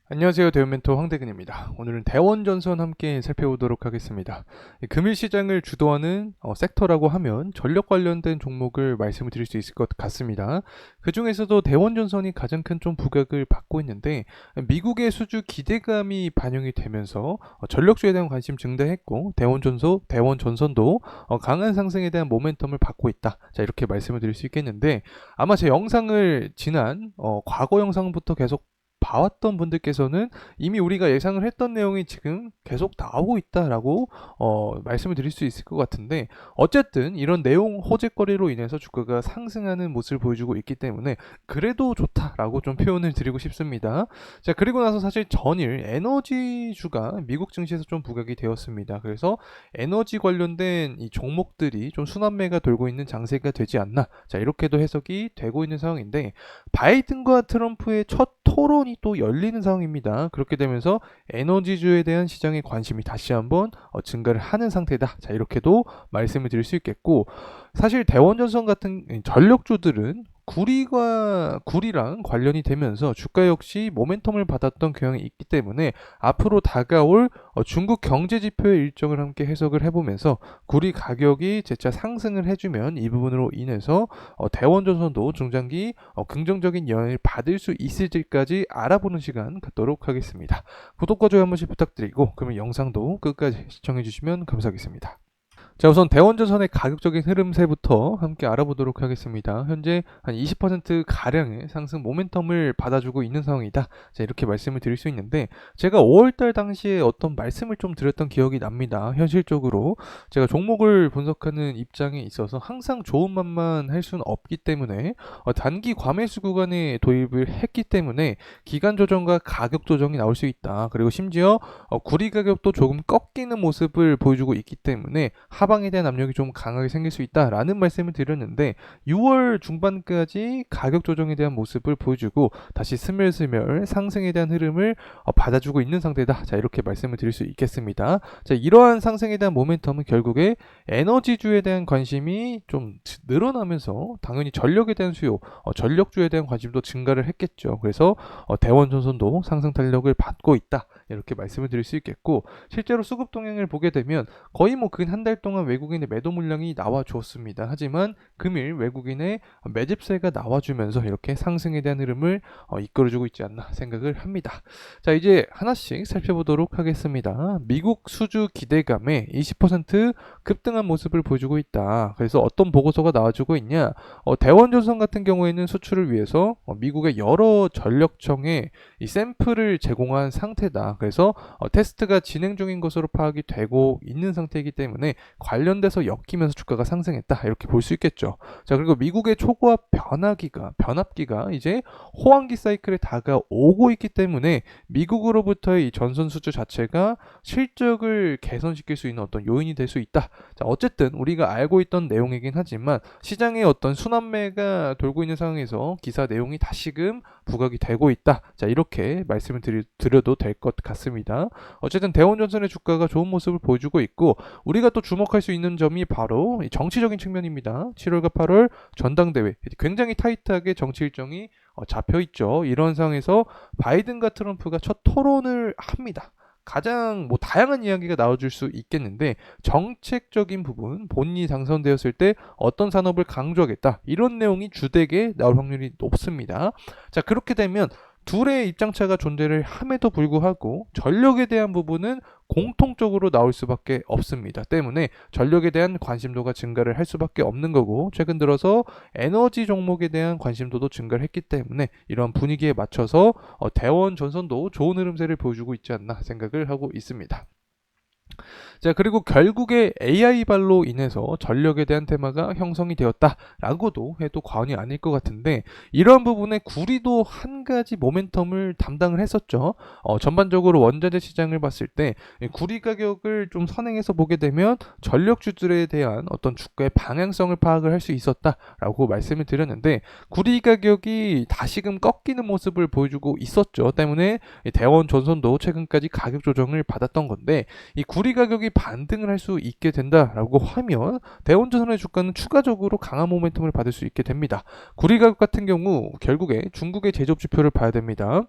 안녕하세요. 대운멘토 황대근입니다. 오늘은 대원전선 함께 살펴보도록 하겠습니다. 금일 시장을 주도하는 섹터라고 하면 전력 관련된 종목을 말씀을 드릴 수 있을 것 같습니다. 그 중에서도 대원전선이 가장 큰 좀 부각을 받고 있는데, 미국의 수주 기대감이 반영이 되면서 전력주에 대한 관심 증대했고, 대원전선도 강한 상승에 대한 모멘텀을 받고 있다. 자, 이렇게 말씀을 드릴 수 있겠는데, 아마 제 영상을 지난 과거 영상부터 계속 봐왔던 분들께서는 이미 우리가 예상을 했던 내용이 지금 계속 나오고 있다라고 말씀을 드릴 수 있을 것 같은데, 어쨌든 이런 내용 호재거리로 인해서 주가가 상승하는 모습을 보여주고 있기 때문에 그래도 좋다라고 좀 표현을 드리고 싶습니다. 자, 그리고 나서 사실 전일 에너지주가 미국 증시에서 좀 부각이 되었습니다. 그래서 에너지 관련된 이 종목들이 좀 순환매가 돌고 있는 장세가 되지 않나, 자, 이렇게도 해석이 되고 있는 상황인데, 바이든과 트럼프의 첫 토론이 또 열리는 상황입니다. 그렇게 되면서 에너지주에 대한 시장의 관심이 다시 한번 증가를 하는 상태다. 자, 이렇게도 말씀을 드릴 수 있겠고, 사실 대원전선 같은 전력주들은 구리랑 관련이 되면서 주가 역시 모멘텀을 받았던 경향이 있기 때문에 앞으로 다가올 중국 경제 지표의 일정을 함께 해석을 해보면서 구리 가격이 재차 상승을 해주면 이 부분으로 인해서 대원전선도 중장기 긍정적인 영향을 받을 수 있을지까지 알아보는 시간 갖도록 하겠습니다. 구독과 좋아요 한 번씩 부탁드리고, 그러면 영상도 끝까지 시청해주시면 감사하겠습니다. 자, 우선 대원전선의 가격적인 흐름세부터 함께 알아보도록 하겠습니다. 현재 한 20% 가량의 상승 모멘텀을 받아주고 있는 상황이다. 자, 이렇게 말씀을 드릴 수 있는데, 제가 5월달 당시에 어떤 말씀을 좀 드렸던 기억이 납니다. 현실적으로 제가 종목을 분석하는 입장에 있어서 항상 좋은 맛만 할 수는 없기 때문에 단기 과매수 구간에 도입을 했기 때문에 기간 조정과 가격 조정이 나올 수 있다. 그리고 심지어 구리 가격도 조금 꺾이는 모습을 보여주고 있기 때문에 하방에 대한 압력이 좀 강하게 생길 수 있다라는 말씀을 드렸는데, 6월 중반까지 가격 조정에 대한 모습을 보여주고 다시 스멀스멀 상승에 대한 흐름을 받아주고 있는 상태다. 자, 이렇게 말씀을 드릴 수 있겠습니다. 자, 이러한 상승에 대한 모멘텀은 결국에 에너지주에 대한 관심이 좀 늘어나면서 당연히 전력에 대한 수요, 전력주에 대한 관심도 증가를 했겠죠. 그래서 대원전선도 상승 탄력을 받고 있다. 이렇게 말씀을 드릴 수 있겠고, 실제로 수급 동향을 보게 되면 거의 뭐 근 한 달 동안 외국인의 매도 물량이 나와 주었습니다. 하지만 금일 외국인의 매집세가 나와주면서 이렇게 상승에 대한 흐름을 이끌어주고 있지 않나 생각을 합니다. 자, 이제 하나씩 살펴보도록 하겠습니다. 미국 수주 기대감에 20% 급등한 모습을 보여주고 있다. 그래서 어떤 보고서가 나와주고 있냐? 대원전선 같은 경우에는 수출을 위해서 미국의 여러 전력청에 이 샘플을 제공한 상태다. 그래서 테스트가 진행 중인 것으로 파악이 되고 있는 상태이기 때문에 관련돼서 엮이면서 주가가 상승했다. 이렇게 볼 수 있겠죠. 자, 그리고 미국의 초고압 변압기가 이제 호황기 사이클에 다가오고 있기 때문에 미국으로부터의 이 전선 수주 자체가 실적을 개선시킬 수 있는 어떤 요인이 될 수 있다. 자, 어쨌든 우리가 알고 있던 내용이긴 하지만 시장에 어떤 순환매가 돌고 있는 상황에서 기사 내용이 다시금 부각이 되고 있다. 자, 이렇게 말씀을 드려도 될 것 같습니다. 어쨌든 대원전선의 주가가 좋은 모습을 보여주고 있고, 우리가 또 주목할 수 있는 점이 바로 정치적인 측면입니다. 7월과 8월 전당대회, 굉장히 타이트하게 정치 일정이 잡혀 있죠. 이런 상황에서 바이든과 트럼프가 첫 토론을 합니다. 가장 뭐 다양한 이야기가 나와줄 수 있겠는데, 정책적인 부분, 본인이 당선되었을 때 어떤 산업을 강조하겠다, 이런 내용이 주되게 나올 확률이 높습니다. 자, 그렇게 되면 둘의 입장차가 존재를 함에도 불구하고 전력에 대한 부분은 공통적으로 나올 수밖에 없습니다. 때문에 전력에 대한 관심도가 증가를 할 수밖에 없는 거고, 최근 들어서 에너지 종목에 대한 관심도도 증가를 했기 때문에 이런 분위기에 맞춰서 대원 전선도 좋은 흐름세를 보여주고 있지 않나 생각을 하고 있습니다. 자, 그리고 결국에 AI발로 인해서 전력에 대한 테마가 형성이 되었다라고도 해도 과언이 아닐 것 같은데, 이러한 부분에 구리도 한 가지 모멘텀을 담당을 했었죠. 전반적으로 원자재 시장을 봤을 때 구리 가격을 좀 선행해서 보게 되면 전력주들에 대한 어떤 주가의 방향성을 파악을 할 수 있었다라고 말씀을 드렸는데, 구리 가격이 다시금 꺾이는 모습을 보여주고 있었죠. 때문에 대원 전선도 최근까지 가격 조정을 받았던 건데, 이 구리 가격이 반등을 할 수 있게 된다라고 하면 대원전선의 주가는 추가적으로 강한 모멘텀을 받을 수 있게 됩니다. 구리 가격 같은 경우 결국에 중국의 제조업 지표를 봐야 됩니다.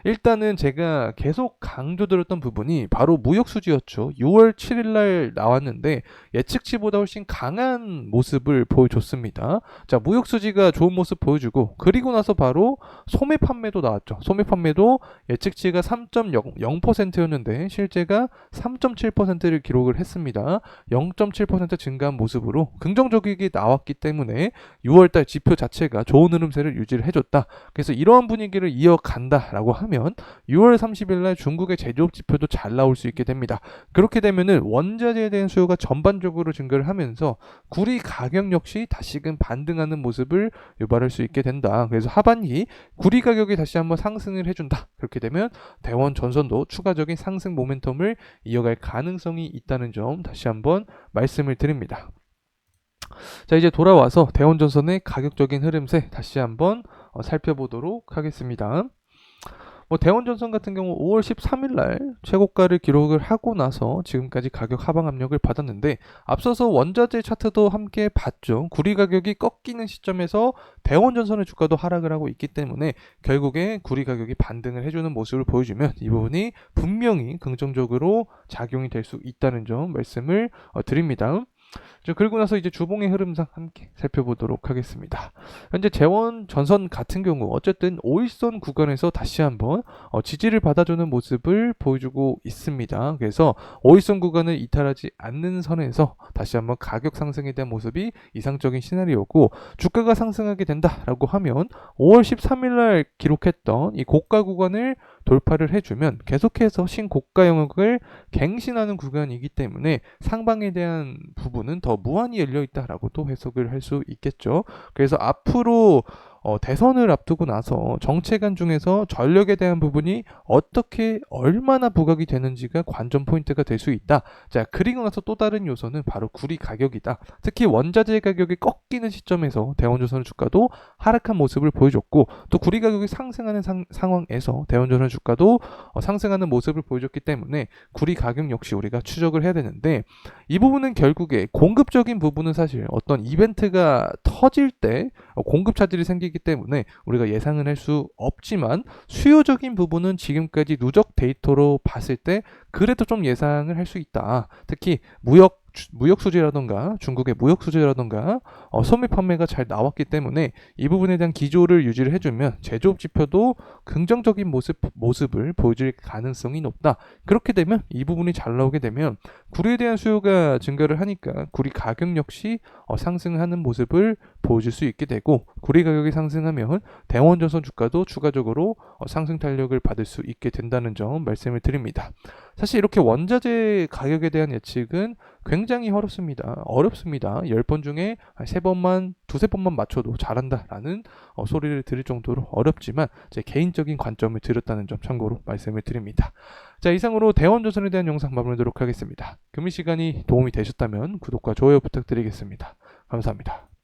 일단은 제가 계속 강조드렸던 부분이 바로 무역 수지였죠. 6월 7일 날 나왔는데 예측치보다 훨씬 강한 모습을 보여줬습니다. 자, 무역 수지가 좋은 모습 보여주고 그리고 나서 바로 소매 판매도 나왔죠. 소매 판매도 예측치가 3.0%였는데 실제가 3.7%를 기록을 했습니다. 0.7% 증가한 모습으로 긍정적이게 나왔기 때문에 6월달 지표 자체가 좋은 흐름세를 유지를 해줬다. 그래서 이러한 분위기를 이어간다라고 하면 6월 30일 날 중국의 제조업 지표도 잘 나올 수 있게 됩니다. 그렇게 되면은 원자재에 대한 수요가 전반적으로 증가를 하면서 구리 가격 역시 다시금 반등하는 모습을 유발할 수 있게 된다. 그래서 하반기 구리 가격이 다시 한번 상승을 해준다. 그렇게 되면 대원 전선도 추가적인 상승 모멘텀을 이어갈 가능성이 있다는 점 다시 한번 말씀을 드립니다. 자, 이제 돌아와서 대원 전선의 가격적인 흐름세 다시 한번 살펴보도록 하겠습니다. 대원전선 같은 경우 5월 13일 날 최고가를 기록을 하고 나서 지금까지 가격 하방 압력을 받았는데 앞서서 원자재 차트도 함께 봤죠. 구리 가격이 꺾이는 시점에서 대원전선의 주가도 하락을 하고 있기 때문에 결국에 구리 가격이 반등을 해주는 모습을 보여주면 이 부분이 분명히 긍정적으로 작용이 될 수 있다는 점 말씀을 드립니다. 그리고 나서 이제 주봉의 흐름상 함께 살펴보도록 하겠습니다. 현재 재원 전선 같은 경우 어쨌든 5일선 구간에서 다시 한번 지지를 받아주는 모습을 보여주고 있습니다. 그래서 5일선 구간을 이탈하지 않는 선에서 다시 한번 가격 상승에 대한 모습이 이상적인 시나리오고 주가가 상승하게 된다라고 하면 5월 13일 날 기록했던 이 고가 구간을 돌파를 해주면 계속해서 신고가 영역을 갱신하는 구간이기 때문에 상방에 대한 부분은 더 무한히 열려있다라고 또 해석을 할 수 있겠죠. 그래서 앞으로 대선을 앞두고 나서 정책안 중에서 전력에 대한 부분이 어떻게 얼마나 부각이 되는지가 관전 포인트가 될 수 있다. 자, 그리고 나서 또 다른 요소는 바로 구리 가격이다. 특히 원자재 가격이 꺾이는 시점에서 대원전선 주가도 하락한 모습을 보여줬고 또 구리 가격이 상승하는 상황에서 대원전선 주가도 상승하는 모습을 보여줬기 때문에 구리 가격 역시 우리가 추적을 해야 되는데 이 부분은 결국에 공급적인 부분은 사실 어떤 이벤트가 터질 때 공급 차질이 생기기 때문에 우리가 예상은 할 수 없지만 수요적인 부분은 지금까지 누적 데이터로 봤을 때 그래도 좀 예상을 할 수 있다. 특히 무역 수지라던가 중국의 무역 수지라던가 소매 판매가 잘 나왔기 때문에 이 부분에 대한 기조를 유지를 해주면 제조업 지표도 긍정적인 모습을 보여줄 가능성이 높다. 그렇게 되면 이 부분이 잘 나오게 되면 구리에 대한 수요가 증가를 하니까 구리 가격 역시 상승하는 모습을 보여줄 수 있게 되고 구리 가격이 상승하면 대원전선 주가도 추가적으로 상승 탄력을 받을 수 있게 된다는 점 말씀을 드립니다. 사실 이렇게 원자재 가격에 대한 예측은 굉장히 어렵습니다. 10번 중에 3번만, 두세 번만 맞춰도 잘한다라는 소리를 들을 정도로 어렵지만 제 개인적인 관점을 드렸다는 점 참고로 말씀을 드립니다. 자, 이상으로 대원전선에 대한 영상 마무리하도록 하겠습니다. 금일 시간이 도움이 되셨다면 구독과 좋아요 부탁드리겠습니다. 감사합니다.